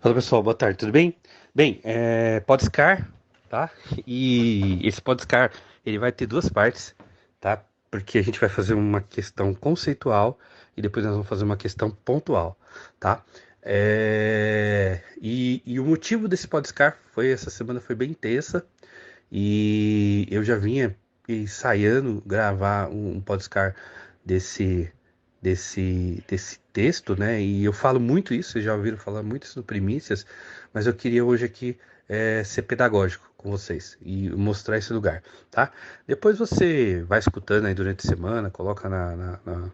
Fala pessoal, boa tarde, tudo bem? Bem, Podscar, tá? E esse Podscar, ele vai ter duas partes, tá? Porque a gente vai fazer uma questão conceitual e depois nós vamos fazer uma questão pontual, tá? E o motivo desse Podscar foi, essa semana foi bem intensa e eu já vinha ensaiando gravar um Podscar desse, desse texto, né? E eu falo muito isso, vocês já ouviram falar muito isso no Primícias, mas eu queria hoje aqui ser pedagógico com vocês e mostrar esse lugar, tá? Depois você vai escutando aí durante a semana, coloca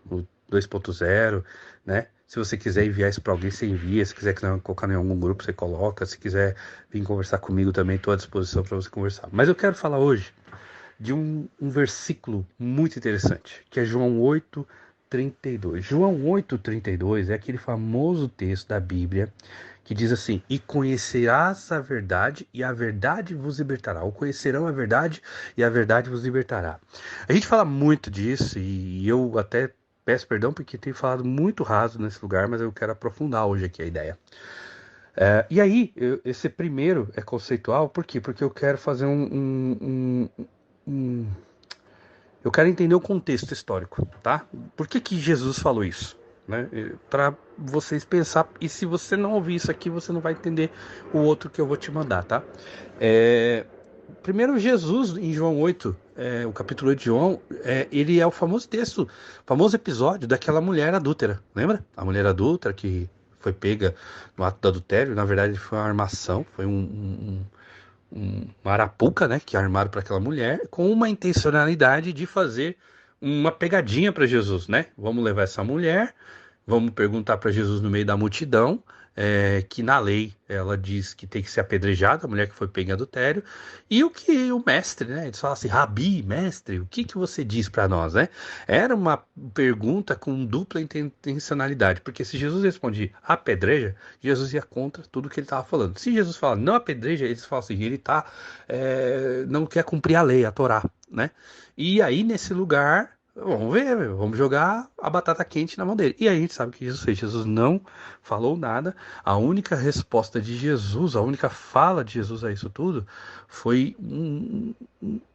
no 2.0, né? Se você quiser enviar isso para alguém, você envia. Se quiser colocar em algum grupo, você coloca. Se quiser vir conversar comigo também, estou à disposição para você conversar. Mas eu quero falar hoje de um versículo muito interessante, que é João 8:32. João 8:32 é aquele famoso texto da Bíblia que diz assim: E conhecerás a verdade, e a verdade vos libertará. Ou conhecerão a verdade, e a verdade vos libertará. A gente fala muito disso, e eu até peço perdão porque tenho falado muito raso nesse lugar, mas eu quero aprofundar hoje aqui a ideia. E aí, esse primeiro é conceitual, por quê? Porque eu quero fazer um eu quero entender o contexto histórico, tá? Por que que Jesus falou isso? Né? Para vocês pensar, e se você não ouvir isso aqui, você não vai entender o outro que eu vou te mandar, tá? É, Primeiro, Jesus, em João 8, o capítulo 8 de João, ele é o famoso texto, famoso episódio daquela mulher adúltera, lembra? A mulher adúltera que foi pega no ato do adultério, na verdade foi uma armação, foi uma arapuca, né, que armaram para aquela mulher, com uma intencionalidade de fazer uma pegadinha para Jesus, né? Vamos levar essa mulher, vamos perguntar para Jesus no meio da multidão, que na lei ela diz que tem que ser apedrejada, a mulher que foi pega em adultério, e o que o mestre, né? Eles falam assim, Rabi, mestre, o que que você diz para nós, né? Era uma pergunta com dupla intencionalidade, porque se Jesus respondia apedreja, Jesus ia contra tudo que ele estava falando. Se Jesus fala não apedreja, eles falam assim, ele não quer cumprir a lei, a Torá, né? E aí nesse lugar vamos ver, vamos jogar a batata quente na mão dele. E aí a gente sabe que Jesus fez. Jesus não falou nada. A única resposta de Jesus, a única fala de Jesus a isso tudo, foi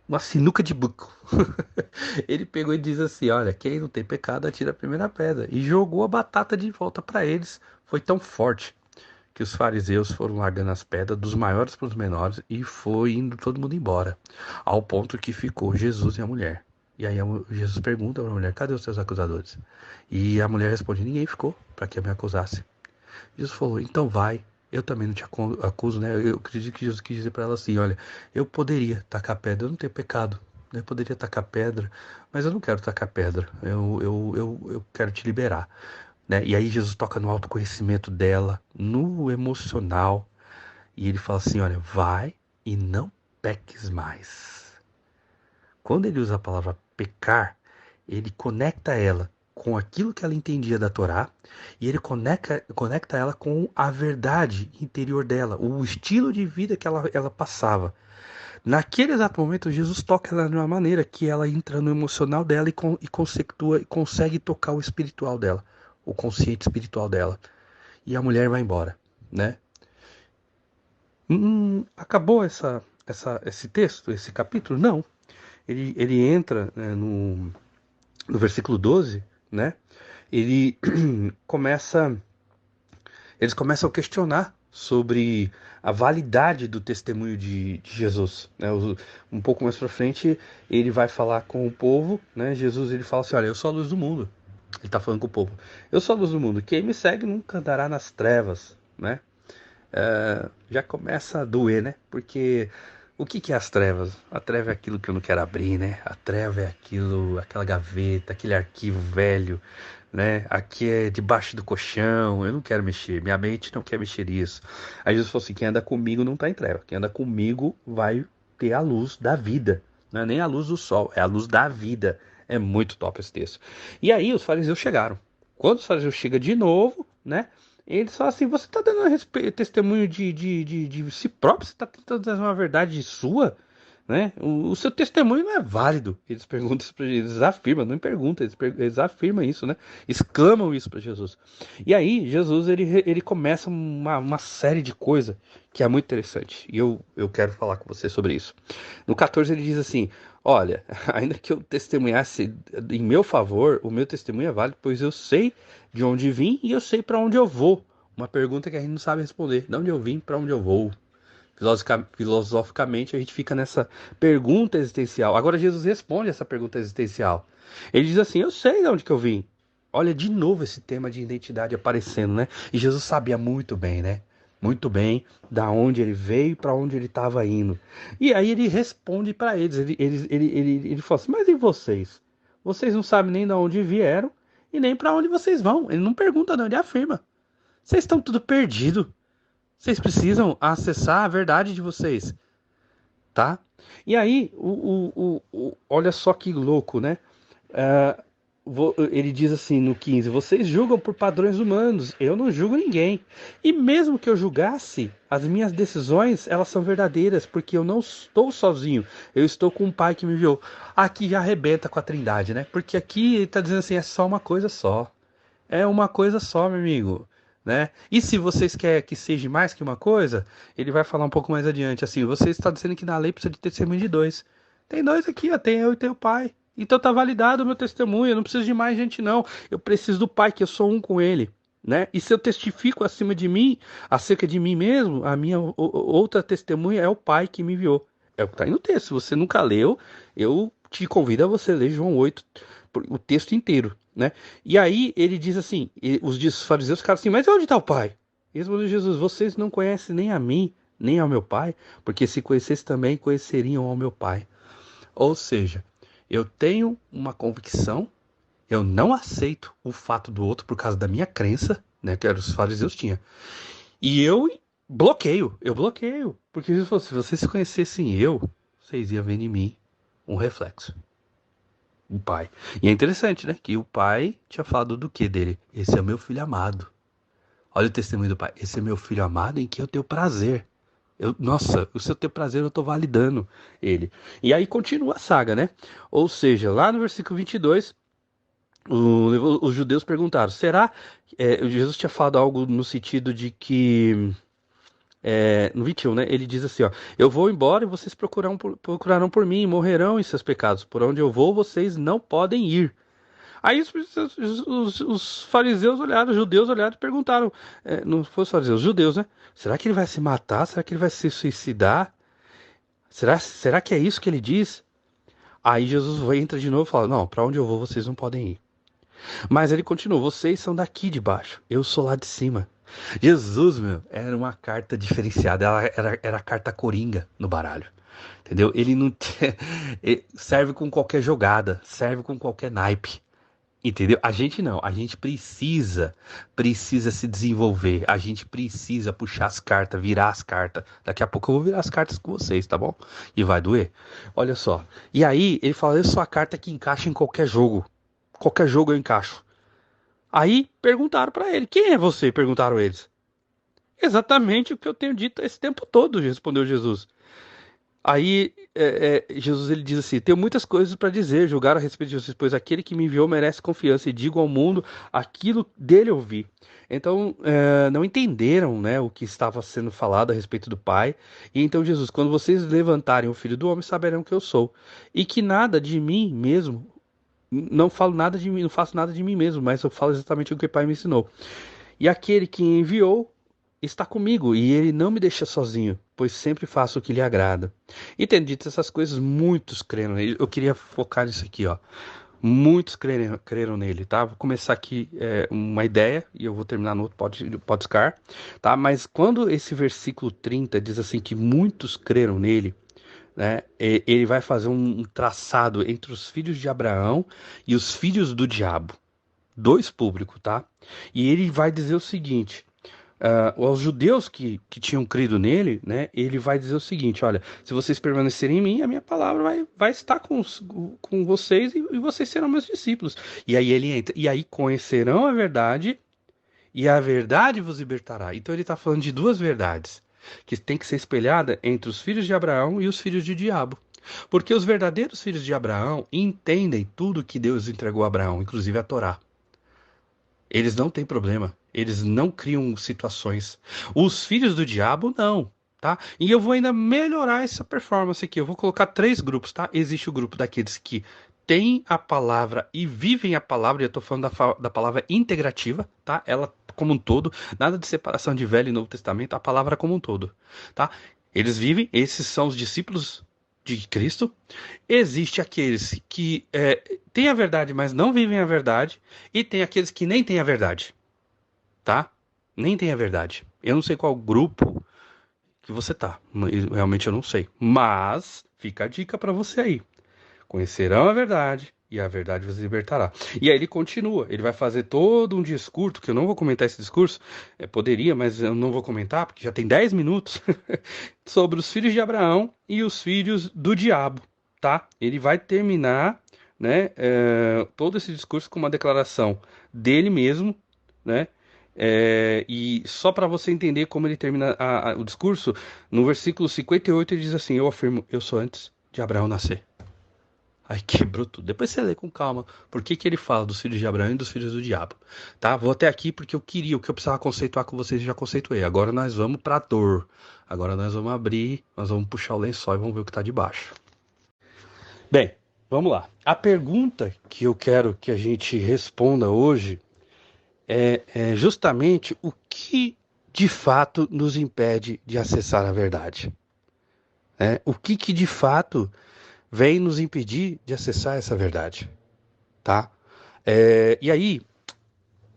uma sinuca de bico. Ele pegou e diz assim: Olha, quem não tem pecado, atira a primeira pedra. E jogou a batata de volta para eles. Foi tão forte que os fariseus foram largando as pedras dos maiores para os menores e foi indo todo mundo embora, ao ponto que ficou Jesus e a mulher. E aí Jesus pergunta para a mulher: Cadê os seus acusadores? E a mulher responde: Ninguém ficou para que eu me acusasse. Jesus falou: Então vai. Eu também não te acuso, né? Eu acredito que Jesus quis dizer para ela assim: Olha, eu poderia tacar pedra, eu não tenho pecado. Eu poderia tacar pedra, mas eu não quero tacar pedra. Eu quero te liberar, né? E aí Jesus toca no autoconhecimento dela, no emocional, e ele fala assim: olha, vai e não peques mais. Quando ele usa a palavra pecar, ele conecta ela com aquilo que ela entendia da Torá e ele conecta ela com a verdade interior dela, o estilo de vida que ela passava. Naquele exato momento, Jesus toca ela de uma maneira que ela entra no emocional dela e conceptua e consegue tocar o espiritual dela, o consciente espiritual dela. E a mulher vai embora, né? Acabou esse texto, esse capítulo? Não. Ele entra, né, no versículo 12, né? Ele começa, eles começam a questionar sobre a validade do testemunho de Jesus, né? Um pouco mais para frente, ele vai falar com o povo, né? Jesus ele fala assim: olha, eu sou a luz do mundo. Ele está falando com o povo. Eu sou a luz do mundo. Quem me segue nunca andará nas trevas, né? Já começa a doer, né? Porque o que que é as trevas? A treva é aquilo que eu não quero abrir, né? A treva é aquilo, aquela gaveta, aquele arquivo velho, né? Aqui é debaixo do colchão, eu não quero mexer, minha mente não quer mexer nisso. Aí Jesus falou assim: quem anda comigo não está em treva, quem anda comigo vai ter a luz da vida. Não é nem a luz do sol, é a luz da vida. É muito top esse texto. E aí os fariseus chegaram. Quando os fariseus chegam de novo, né? Eles falam assim: você está dando testemunho de si próprio? Você está tentando trazer uma verdade sua? né? O seu testemunho não é válido. Eles perguntam isso para Jesus, eles afirmam, não perguntam, eles afirmam isso, né? Exclamam isso para Jesus. E aí, Jesus, ele começa uma série de coisas que é muito interessante. E eu quero falar com você sobre isso. No 14 ele diz assim, olha, ainda que eu testemunhasse em meu favor, o meu testemunho é válido, pois eu sei de onde vim e eu sei para onde eu vou. Uma pergunta que a gente não sabe responder. De onde eu vim, para onde eu vou? Filosoficamente, a gente fica nessa pergunta existencial. Agora, Jesus responde essa pergunta existencial. Ele diz assim: eu sei de onde que eu vim. Olha, de novo esse tema de identidade aparecendo, né? E Jesus sabia muito bem, né? Muito bem da onde ele veio e para onde ele estava indo. E aí ele responde para eles. Ele fala assim: mas e vocês? Vocês não sabem nem de onde vieram e nem para onde vocês vão. Ele não pergunta, não, ele afirma. Vocês estão tudo perdido. Vocês precisam acessar a verdade de vocês, tá? E aí, olha só que louco, né? É, ele diz assim no 15: vocês julgam por padrões humanos, eu não julgo ninguém. E mesmo que eu julgasse, as minhas decisões, elas são verdadeiras, porque eu não estou sozinho, eu estou com um pai que me enviou. Aqui já arrebenta com a Trindade, né? Porque aqui ele está dizendo assim: é só uma coisa só. É uma coisa só, meu amigo, né? E se vocês querem que seja mais que uma coisa, ele vai falar um pouco mais adiante, assim, você está dizendo que na lei precisa de testemunho de dois. Tem dois aqui, ó, tem eu e tem o pai. Então tá validado o meu testemunho, eu não preciso de mais gente não. Eu preciso do pai, que eu sou um com ele, né? E se eu testifico acima de mim, acerca de mim mesmo, a minha outra testemunha é o pai que me enviou. É o que está aí no texto. Se você nunca leu, eu te convido a você ler João 8, o texto inteiro, né? E aí ele diz assim, os fariseus ficaram assim, mas onde está o pai? E respondeu Jesus: vocês não conhecem nem a mim, nem ao meu pai, porque se conhecessem também, conheceriam ao meu pai. Ou seja, eu tenho uma convicção, eu não aceito o fato do outro por causa da minha crença, né, que os fariseus tinham. E eu bloqueio, porque Jesus falou: se vocês conhecessem eu, vocês iam ver em mim um reflexo. O pai. E é interessante, né? Que o pai tinha falado do que dele? Esse é o meu filho amado. Olha o testemunho do pai. Esse é meu filho amado em que eu tenho prazer. Nossa, o seu ter prazer eu estou validando ele. E aí continua a saga, né? Ou seja, lá no versículo 22, os judeus perguntaram: será? Jesus tinha falado algo no sentido de que. No 21, né? Ele diz assim: ó, eu vou embora e vocês procurarão por mim e morrerão em seus pecados. Por onde eu vou, vocês não podem ir. Aí os fariseus olharam, os judeus olharam e perguntaram, não foi os fariseus, os judeus, né? Será que ele vai se matar? Será que ele vai se suicidar? Será que é isso que ele diz? Aí Jesus entra de novo e fala: não, para onde eu vou vocês não podem ir. Mas ele continua: vocês são daqui de baixo, eu sou lá de cima. Jesus, meu, era uma carta diferenciada, ela era a carta coringa no baralho. Entendeu? Ele não ele serve com qualquer jogada, serve com qualquer naipe. Entendeu? A gente não, a gente precisa se desenvolver, a gente precisa puxar as cartas, virar as cartas. Daqui a pouco eu vou virar as cartas com vocês, tá bom? E vai doer. Olha só. E aí ele fala: eu sou a carta que encaixa em qualquer jogo. Qualquer jogo eu encaixo. Aí perguntaram pra ele: quem é você? Perguntaram eles. Exatamente o que eu tenho dito esse tempo todo, respondeu Jesus. Aí Jesus ele diz assim: tenho muitas coisas para dizer, julgar a respeito de vocês, pois aquele que me enviou merece confiança e digo ao mundo aquilo dele eu vi. Então não entenderam, né, o que estava sendo falado a respeito do Pai. E então Jesus: quando vocês levantarem o Filho do Homem, saberão que eu sou. E que nada de mim mesmo, não falo nada de mim, não faço nada de mim mesmo, mas eu falo exatamente o que o Pai me ensinou. E aquele que enviou está comigo e ele não me deixa sozinho, pois sempre faço o que lhe agrada. E tendo dito essas coisas, muitos creram nele. Eu queria focar nisso aqui, ó. Muitos creram nele, tá? Vou começar aqui uma ideia e eu vou terminar no outro podcast, tá? Mas quando esse versículo 30 diz assim que muitos creram nele, né? Ele vai fazer um traçado entre os filhos de Abraão e os filhos do diabo. Dois públicos, tá? E ele vai dizer o seguinte: aos judeus que tinham crido nele, né, ele vai dizer o seguinte: olha, se vocês permanecerem em mim, a minha palavra vai estar com vocês e vocês serão meus discípulos. E aí ele entra: e aí conhecerão a verdade, e a verdade vos libertará. Então ele está falando de duas verdades que tem que ser espelhada entre os filhos de Abraão e os filhos de diabo. Porque os verdadeiros filhos de Abraão entendem tudo que Deus entregou a Abraão, inclusive a Torá. Eles não têm problema. Eles não criam situações. Os filhos do diabo, não. Tá? E eu vou ainda melhorar essa performance aqui. Eu vou colocar 3 grupos, tá? Existe o grupo daqueles que têm a palavra e vivem a palavra. E eu estou falando da palavra integrativa, tá? Ela como um todo. Nada de separação de Velho e Novo Testamento. A palavra como um todo, tá? Eles vivem. Esses são os discípulos de Cristo. Existe aqueles que têm a verdade, mas não vivem a verdade. E tem aqueles que nem têm a verdade, tá? Nem têm a verdade. Eu não sei qual grupo que você tá. Realmente eu não sei. Mas fica a dica para você aí. Conhecerão a verdade e a verdade vos libertará. E aí ele continua. Ele vai fazer todo um discurso, que eu não vou comentar esse discurso. Poderia, mas eu não vou comentar, porque já tem 10 minutos. Sobre os filhos de Abraão e os filhos do diabo, tá? Ele vai terminar, né, todo esse discurso com uma declaração dele mesmo, né? E só para você entender como ele termina o discurso, no versículo 58 ele diz assim: eu afirmo, eu sou antes de Abraão nascer. Aí quebrou tudo. Depois você lê com calma por que ele fala dos filhos de Abraão e dos filhos do diabo. Tá? Vou até aqui porque eu queria, o que eu precisava conceituar com vocês já conceituei. Agora nós vamos pra dor. Agora nós vamos abrir, nós vamos puxar o lençol e vamos ver o que tá debaixo. Bem, vamos lá. A pergunta que eu quero que a gente responda hoje é justamente o que de fato nos impede de acessar a verdade. O que de fato vem nos impedir de acessar essa verdade, tá? E aí,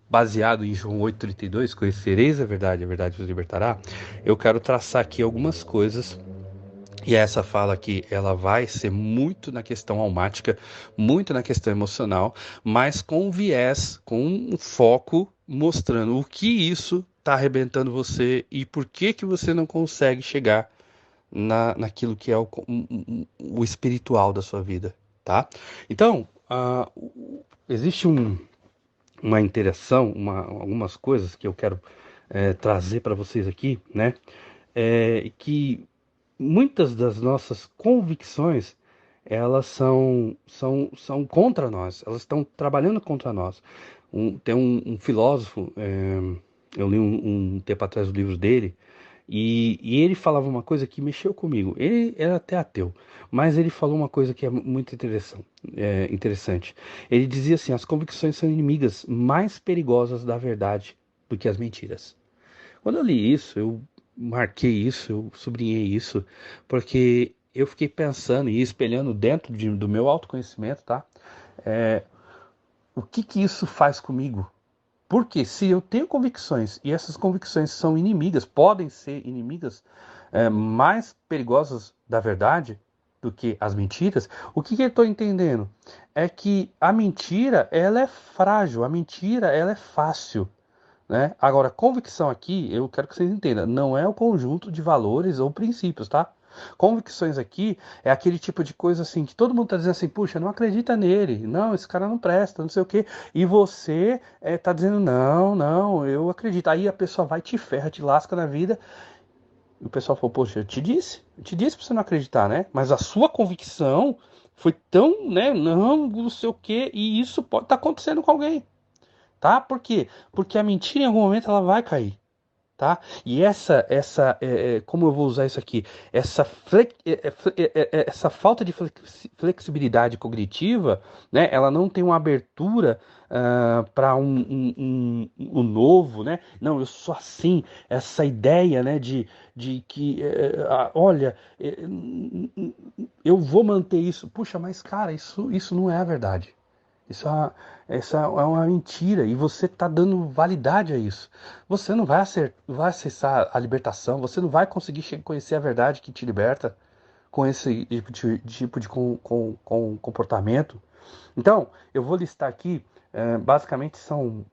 baseado em João 8,32, conhecereis a verdade vos libertará, eu quero traçar aqui algumas coisas, e essa fala aqui, ela vai ser muito na questão almática, muito na questão emocional, mas com um viés, com um foco, mostrando o que isso está arrebentando você e por que você não consegue chegar naquilo que é o espiritual da sua vida, tá? Então, existe uma interação, algumas coisas que eu quero trazer para vocês aqui, né? Que muitas das nossas convicções, elas são contra nós, elas estão trabalhando contra nós. Tem um filósofo, eu li um tempo atrás o livro dele, e ele falava uma coisa que mexeu comigo. Ele era até ateu, mas ele falou uma coisa que é muito interessante. Ele dizia assim: as convicções são inimigas mais perigosas da verdade do que as mentiras. Quando eu li isso, eu marquei isso, eu sublinhei isso, porque eu fiquei pensando e espelhando dentro do meu autoconhecimento, tá? O que isso faz comigo? Porque se eu tenho convicções e essas convicções são inimigas, podem ser inimigas mais perigosas da verdade do que as mentiras, o que eu estou entendendo? É que a mentira, ela é frágil, a mentira, ela é fácil, né? Agora, convicção aqui, eu quero que vocês entendam, não é o conjunto de valores ou princípios, tá? Convicções aqui é aquele tipo de coisa assim, que todo mundo tá dizendo assim: puxa, não acredita nele, não, esse cara não presta, não sei o quê. E você tá dizendo: não, eu acredito. Aí a pessoa vai, te ferra, te lasca na vida. E o pessoal falou: poxa, eu te disse pra você não acreditar, né? Mas a sua convicção foi tão, né, não sei o quê, e isso pode estar acontecendo com alguém, tá? Por quê? Porque a mentira em algum momento ela vai cair. Tá? E como eu vou usar isso aqui? Essa falta de flexibilidade cognitiva, né? Ela não tem uma abertura para um novo, né? Não, eu sou assim. Essa ideia, né? De que, olha, eu vou manter isso. Puxa, mas cara, isso não é a verdade. Isso é uma mentira e você está dando validade a isso. Você não vai acessar a libertação, você não vai conseguir conhecer a verdade que te liberta com esse tipo de comportamento. Então, eu vou listar aqui, basicamente são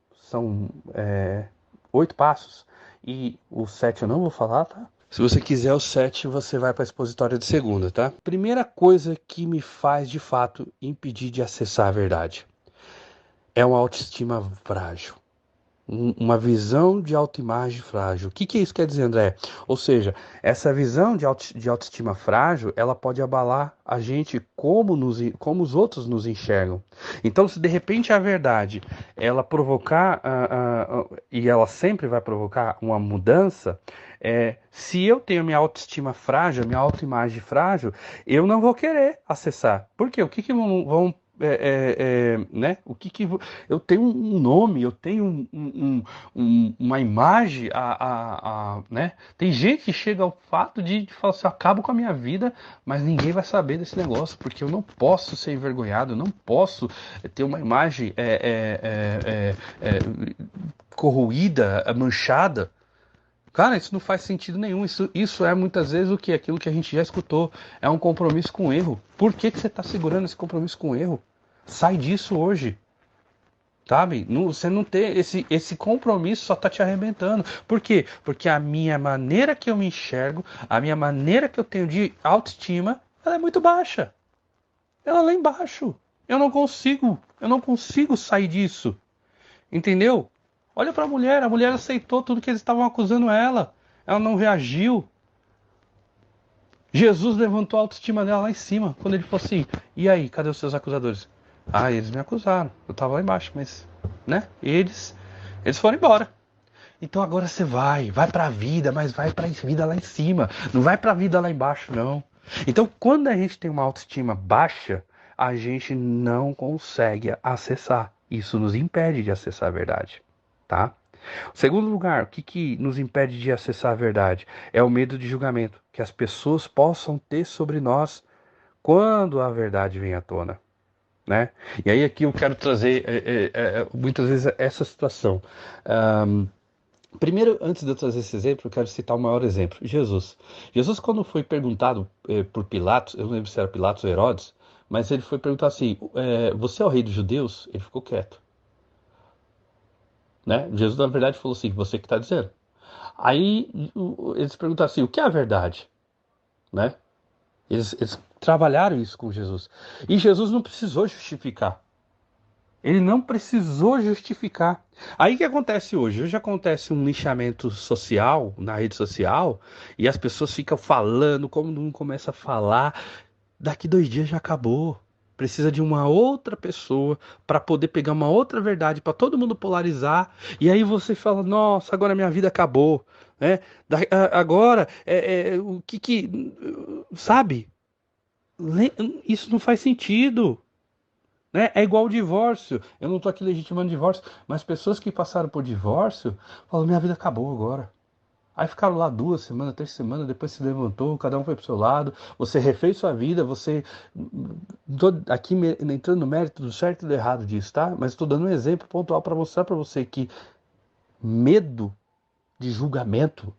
8 passos, e o 7 eu não vou falar, tá? Se você quiser o 7, você vai para a expositória de segunda, tá? Primeira coisa que me faz, de fato, impedir de acessar a verdade é uma autoestima frágil. Uma visão de autoimagem frágil. O que que isso quer dizer, André? Ou seja, essa visão de autoestima frágil, ela pode abalar a gente como os outros nos enxergam. Então, se de repente a verdade ela provocar, e ela sempre vai provocar uma mudança, se eu tenho minha autoestima frágil, minha autoimagem frágil, eu não vou querer acessar. Por quê? O que que vão né? Eu tenho um nome, eu tenho uma imagem, né? Tem gente que chega ao fato de falar assim, eu acabo com a minha vida, mas ninguém vai saber desse negócio, porque eu não posso ser envergonhado, eu não posso ter uma imagem corroída, manchada. Cara, isso não faz sentido nenhum. Isso é muitas vezes o que? Aquilo que a gente já escutou. É um compromisso com o erro. Por que que você está segurando esse compromisso com o erro? Sai disso hoje. Sabe? Você não ter esse compromisso só tá te arrebentando. Por quê? Porque a minha maneira que eu me enxergo, a minha maneira que eu tenho de autoestima, ela é muito baixa. Ela é lá embaixo. Eu não consigo sair disso. Entendeu? Olha para a mulher aceitou tudo que eles estavam acusando ela. Ela não reagiu. Jesus levantou a autoestima dela lá em cima, quando ele falou assim: "E aí, cadê os seus acusadores?" "Ah, eles me acusaram. Eu estava lá embaixo, mas, né? Eles foram embora." Então agora você vai para a vida, mas vai para a vida lá em cima, não vai para a vida lá embaixo não. Então, quando a gente tem uma autoestima baixa, a gente não consegue acessar. Isso nos impede de acessar a verdade, tá? Segundo lugar, o que que nos impede de acessar a verdade? É o medo de julgamento que as pessoas possam ter sobre nós quando a verdade vem à tona, né? E aí aqui eu quero trazer muitas vezes essa situação. Ahm, Primeiro, antes de eu trazer esse exemplo, eu quero citar o maior exemplo: Jesus. Jesus, quando foi perguntado por Pilatos, eu não lembro se era Pilatos ou Herodes, mas ele foi perguntar assim: você é o rei dos judeus? Ele ficou quieto, né? Jesus, na verdade, falou assim: você que está dizendo. Aí eles perguntam assim: o que é a verdade? Né? Eles trabalharam isso com Jesus. E Jesus não precisou justificar. Ele não precisou justificar. Aí o que acontece hoje? Hoje acontece um lixamento social na rede social e as pessoas ficam falando, como não começa a falar, daqui 2 dias já acabou. Precisa de uma outra pessoa para poder pegar uma outra verdade para todo mundo polarizar. E aí você fala: nossa, agora minha vida acabou, né? Agora o que sabe? Isso não faz sentido, né? É igual o divórcio. Eu não estou aqui legitimando divórcio, mas pessoas que passaram por divórcio falam: minha vida acabou agora. Aí ficaram lá 2 semanas, 3 semanas, depois se levantou, cada um foi pro seu lado, você refez sua vida, você. Tô aqui entrando no mérito do certo e do errado disso, tá? Mas estou dando um exemplo pontual para mostrar para você que medo de julgamento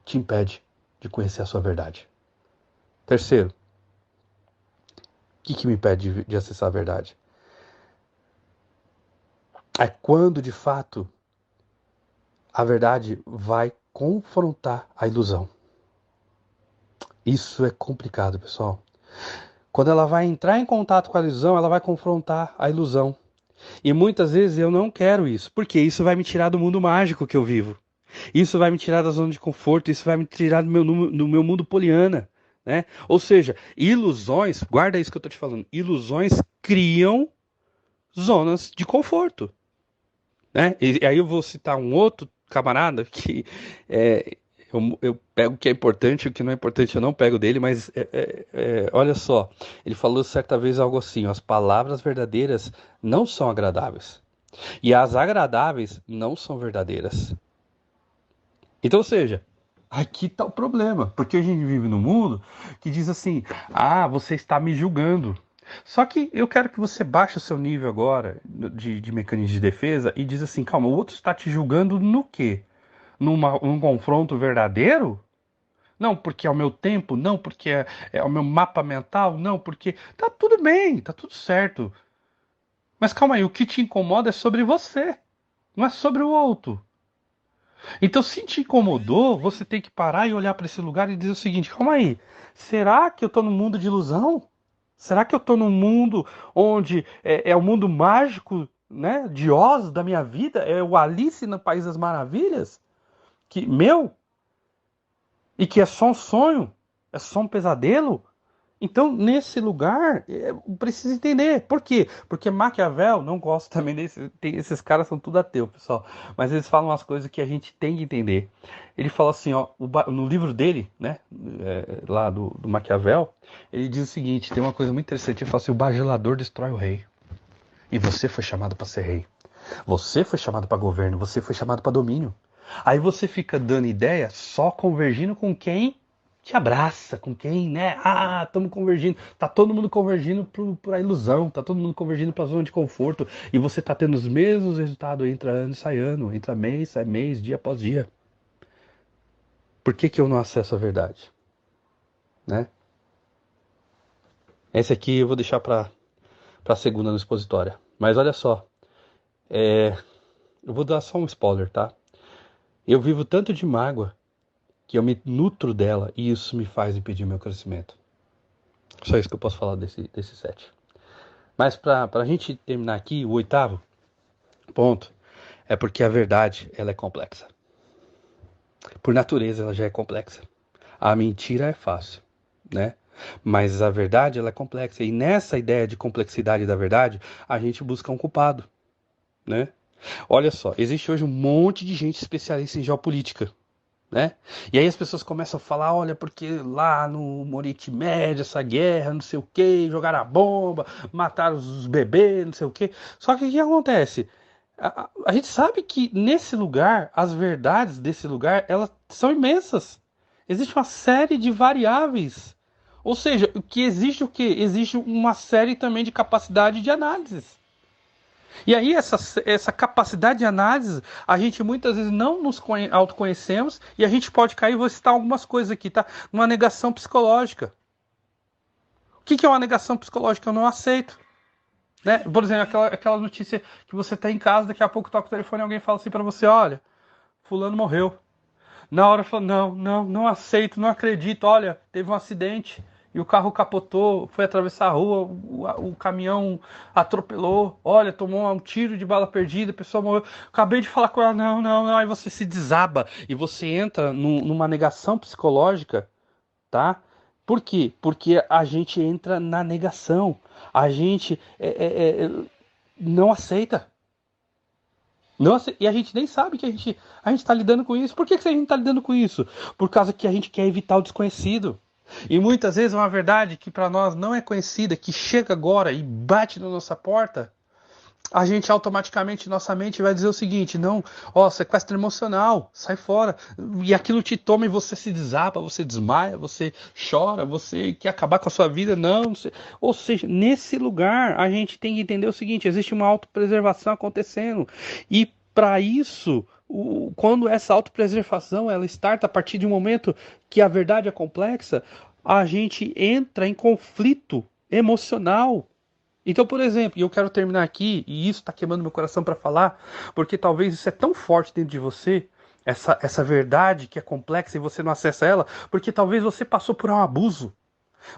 te impede de conhecer a sua verdade. Terceiro, o que me impede de acessar a verdade? É quando de fato a verdade vai confrontar a ilusão. Isso é complicado, pessoal. Quando ela vai entrar em contato com a ilusão, ela vai confrontar a ilusão. E muitas vezes eu não quero isso, porque isso vai me tirar do mundo mágico que eu vivo. Isso vai me tirar da zona de conforto, isso vai me tirar do meu mundo poliana, né? Ou seja, ilusões, guarda isso que eu estou te falando, ilusões criam zonas de conforto, né? E aí eu vou citar um outro camarada que é, eu pego o que é importante, o que não é importante eu não pego dele, mas olha só, ele falou certa vez algo assim: ó, as palavras verdadeiras não são agradáveis e as agradáveis não são verdadeiras. Então, ou seja, aqui está o problema, porque a gente vive num mundo que diz assim: ah, você está me julgando. Só que eu quero que você baixe o seu nível agora de mecanismo de defesa e diz assim: calma, o outro está te julgando no quê? Num confronto verdadeiro? Não, porque é o meu tempo, não, porque é o meu mapa mental, não, porque tá tudo bem, tá tudo certo. Mas calma aí, o que te incomoda é sobre você, não é sobre o outro. Então, se te incomodou, você tem que parar e olhar para esse lugar e dizer o seguinte: calma aí, será que eu estou num mundo de ilusão? Será que eu estou num mundo onde é o mundo mágico né, de Oz da minha vida, é o Alice no País das Maravilhas, que meu, e que é só um sonho, é só um pesadelo. Então, nesse lugar, precisa entender. Por quê? Porque Maquiavel, não gosto também esses caras são tudo ateu, pessoal. Mas eles falam umas coisas que a gente tem que entender. Ele fala assim, ó, no livro dele, né, lá do Maquiavel, ele diz o seguinte, tem uma coisa muito interessante, ele fala assim, o bajulador destrói o rei. E você foi chamado para ser rei. Você foi chamado para governo, você foi chamado para domínio. Aí você fica dando ideia só convergindo com quem te abraça, com quem, né? Ah, estamos convergindo. Tá todo mundo convergindo para a ilusão, tá todo mundo convergindo para a zona de conforto. E você tá tendo os mesmos resultados, entra ano e sai ano, entra mês, sai mês, dia após dia. Por que eu não acesso a verdade? Né? Esse aqui eu vou deixar para segunda no expositória. Mas olha só, eu vou dar só um spoiler, tá? Eu vivo tanto de mágoa que eu me nutro dela e isso me faz impedir meu crescimento. Só isso que eu posso falar desse set. Mas pra gente terminar aqui, o oitavo ponto é porque a verdade ela é complexa. Por natureza ela já é complexa. A mentira é fácil, né? Mas a verdade ela é complexa. E nessa ideia de complexidade da verdade, a gente busca um culpado, né? Olha só, existe hoje um monte de gente especialista em geopolítica, né? E aí as pessoas começam a falar, olha, porque lá no Oriente Médio, essa guerra, não sei o que, jogaram a bomba, mataram os bebês, não sei o que. Só que o que acontece? A gente sabe que nesse lugar, as verdades desse lugar, elas são imensas. Existe uma série de variáveis. Ou seja, o que existe o quê? Existe uma série também de capacidade de análise. E aí, essa capacidade de análise, a gente muitas vezes não nos autoconhecemos e a gente pode cair, vou citar algumas coisas aqui, tá? Uma negação psicológica. O que é uma negação psicológica? Eu não aceito. Né? Por exemplo, aquela notícia que você está em casa, daqui a pouco toca o telefone e alguém fala assim para você: olha, fulano morreu. Na hora eu falo: não aceito, não acredito. Olha, teve um acidente e o carro capotou, foi atravessar a rua, o caminhão atropelou. Olha, tomou um tiro de bala perdida, a pessoa morreu. Acabei de falar com ela: não. Aí você se desaba e você entra numa negação psicológica, tá? Por quê? Porque a gente entra na negação. A gente não aceita. Nossa, e a gente nem sabe que a gente está lidando com isso. Por que a gente está lidando com isso? Por causa que a gente quer evitar o desconhecido. E muitas vezes uma verdade que para nós não é conhecida, que chega agora e bate na nossa porta, a gente automaticamente, nossa mente vai dizer o seguinte: não, ó, sequestro emocional, sai fora. E aquilo te toma e você se desaba, você desmaia, você chora, você quer acabar com a sua vida. Não, ou seja, nesse lugar a gente tem que entender o seguinte: existe uma autopreservação acontecendo. E para isso, quando essa autopreservação ela starta a partir de um momento que a verdade é complexa, a gente entra em conflito emocional. Então, por exemplo, e eu quero terminar aqui, e isso está queimando meu coração para falar, porque talvez isso é tão forte dentro de você, essa verdade que é complexa e você não acessa ela, porque talvez você passou por um abuso.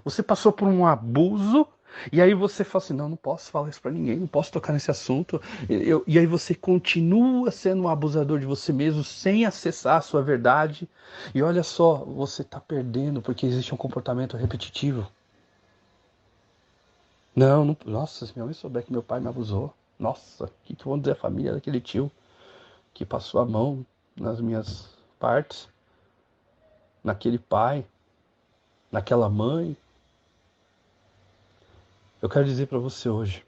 Você passou por um abuso, e aí você fala assim: não posso falar isso para ninguém, não posso tocar nesse assunto. E aí você continua sendo um abusador de você mesmo, sem acessar a sua verdade. E olha só, você está perdendo porque existe um comportamento repetitivo. Não, nossa, se minha mãe souber que meu pai me abusou, nossa, o que vão dizer a família daquele tio que passou a mão nas minhas partes, naquele pai, naquela mãe? Eu quero dizer para você hoje,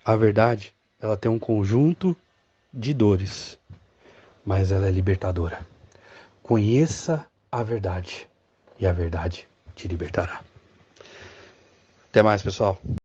a verdade, ela tem um conjunto de dores, mas ela é libertadora. Conheça a verdade e a verdade te libertará. Até mais, pessoal.